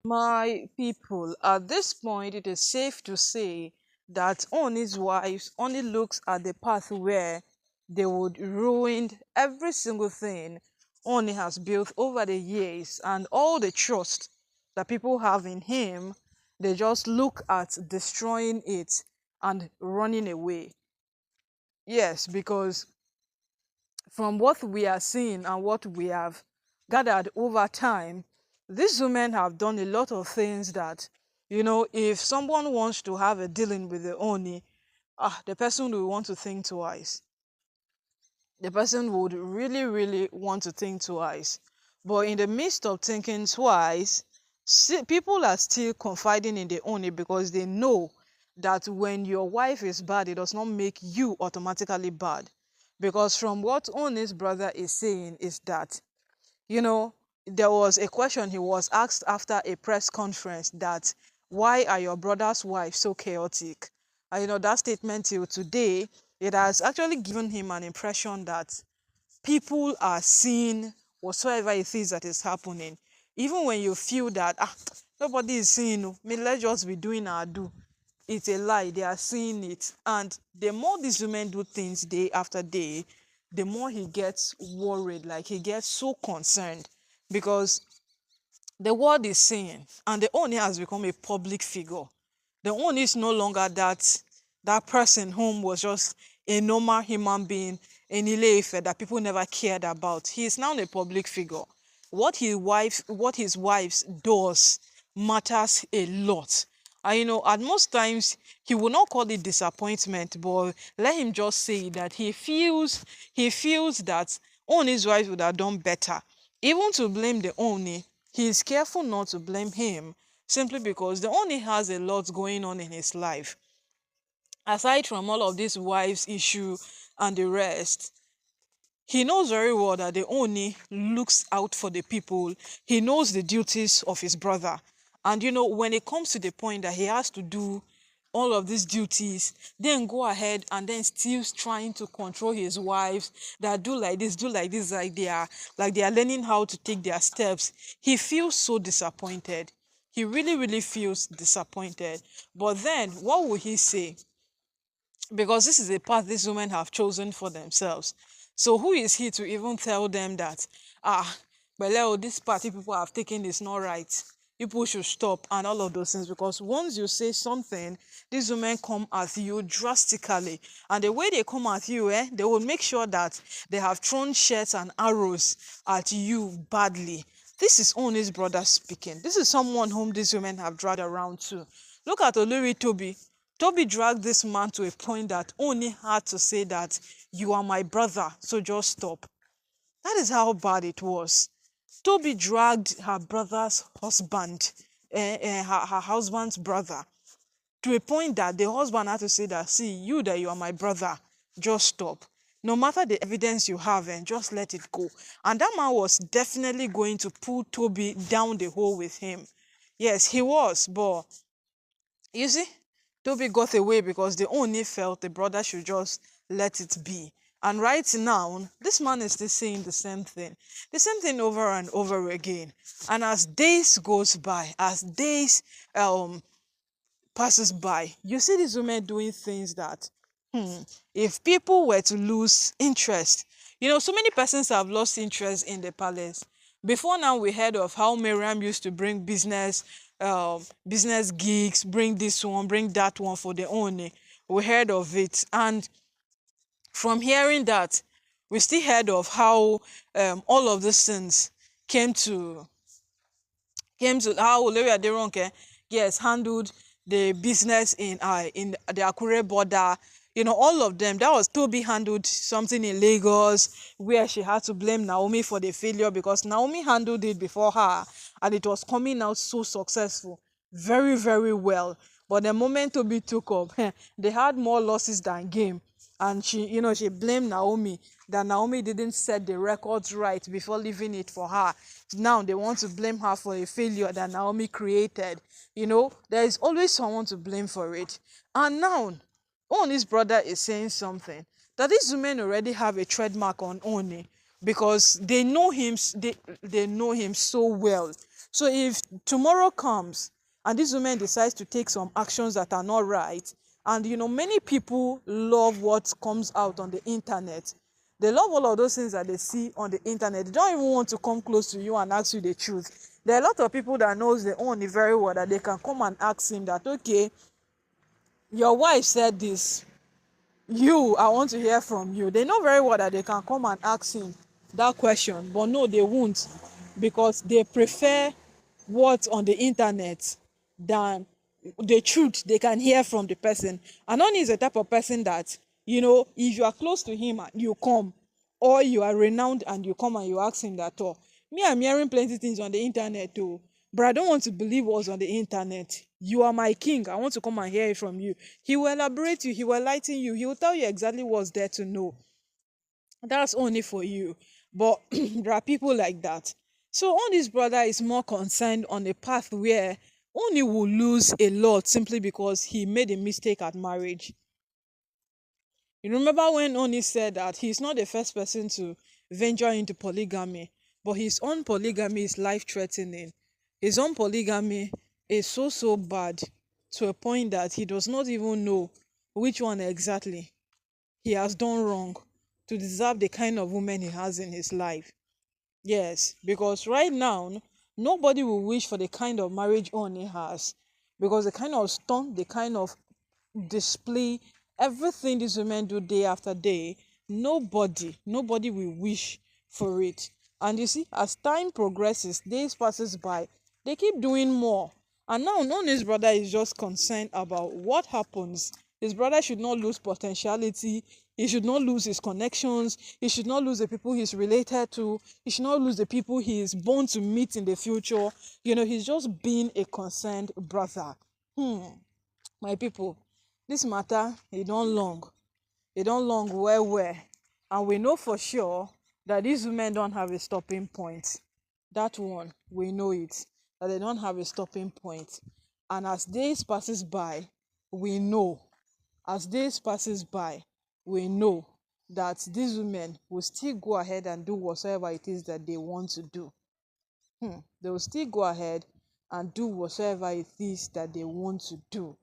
My people, at this point, it is safe to say that Oni's wives only looks at the path where they would ruin every single thing Oni has built over the years and all the trust that people have in him. They just look at destroying it and running away. Yes, because from what we are seeing and what we have gathered over time, these women have done a lot of things that, if someone wants to have a dealing with the Oni, the person will want to think twice. The person would really, really want to think twice. But in the midst of thinking twice, people are still confiding in the Oni because they know that when your wife is bad, it does not make you automatically bad. Because from what Oni's brother is saying is that, you know, there was a question he was asked after a press conference that why are your brother's wife so chaotic? And that statement till today, it has actually given him an impression that people are seeing whatsoever it is that is happening. Even when you feel that nobody is seeing, let's just be doing our do. It's a lie. They are seeing it. And the more these women do things day after day, the more he gets worried, like he gets so concerned because the world is seeing and the owner has become a public figure. The owner is no longer that person whom was just a normal human being in Ile-Ife that people never cared about. He is now a public figure. What his wife does matters a lot. And at most times he will not call it disappointment, but let him just say that he feels that Oni's wife would have done better. Even to blame the Oni, he is careful not to blame him simply because the Oni has a lot going on in his life. Aside from all of this wives issue and the rest, he knows very well that the Oni looks out for the people. He knows the duties of his brother. And when it comes to the point that he has to do all of these duties, then go ahead and then still trying to control his wives that do like this, like they are learning how to take their steps. He feels so disappointed. He really, really feels disappointed. But then what will he say? Because this is a path these women have chosen for themselves. So who is he to even tell them that, but this party people have taken is not right. People should stop and all of those things. Because once you say something, these women come at you drastically. And the way they come at you, they will make sure that they have thrown shirts and arrows at you badly. This is Oni's brother speaking. This is someone whom these women have dragged around too. Look at Olori Toby. Toby dragged this man to a point that Oni had to say that you are my brother, so just stop. That is how bad it was. Toby dragged her brother's husband, her husband's brother, to a point that the husband had to say that, see, you are my brother, just stop. No matter the evidence you have, and just let it go. And that man was definitely going to pull Toby down the hole with him. Yes, he was, but you see, Toby got away because they only felt the brother should just let it be. And right now, this man is still saying the same thing over and over again. And as days goes by, as days passes by, you see these women doing things that, if people were to lose interest, so many persons have lost interest in the palace. Before now, we heard of how Miriam used to bring business gigs, bring this one, bring that one for the owner. We heard of it, and from hearing that, we still heard of how all of these things came to how Olori Aderonke, yes, handled the business in the Akure border. All of them. That was Toby handled something in Lagos where she had to blame Naomi for the failure because Naomi handled it before her and it was coming out so successful. Very, very well. But the moment Toby took up, they had more losses than game. And she blamed Naomi that Naomi didn't set the records right before leaving it for her. Now they want to blame her for a failure that Naomi created. There is always someone to blame for it. And now Oni's brother is saying something that these women already have a trademark on Oni because they know him so well. So if tomorrow comes and this woman decides to take some actions that are not right, and many people love what comes out on the internet. They love all of those things that they see on the internet. They don't even want to come close to you and ask you the truth. There are a lot of people that knows their own very well, that they can come and ask him that, okay, your wife said this, I want to hear from you. They know very well that they can come and ask him that question, but no, they won't, because they prefer what's on the internet than the truth they can hear from the person. And Oni is the type of person that, if you are close to him and you come, or you are renowned and you come and you ask him that, oh, me, I'm hearing plenty things on the internet too, but I don't want to believe what's on the internet. You are my king. I want to come and hear it from you. He will elaborate you. He will enlighten you. He will tell you exactly what's there to know. That's only for you. But there are people like that. So Oni's brother is more concerned on a path where Oni will lose a lot simply because he made a mistake at marriage. You remember when Oni said that he's not the first person to venture into polygamy, but his own polygamy is life threatening. His own polygamy is so bad, to a point that he does not even know which one exactly he has done wrong to deserve the kind of woman he has in his life. Yes, because right now, nobody will wish for the kind of marriage Oni has, because the kind of stunt, the kind of display, everything these women do day after day, nobody will wish for it. And you see, as time progresses, days passes by, they keep doing more. And now his brother is just concerned about what happens. His brother should not lose potentiality. He should not lose his connections. He should not lose the people he's related to. He should not lose the people he is born to meet in the future. He's just being a concerned brother. My people, this matter, e don long well well, and we know for sure that these women don't have a stopping point. That one, we know it, that they don't have a stopping point. And as days passes by, we know as days passes by we know that these women will still go ahead and do whatsoever it is that they want to do. They will still go ahead and do whatsoever it is that they want to do.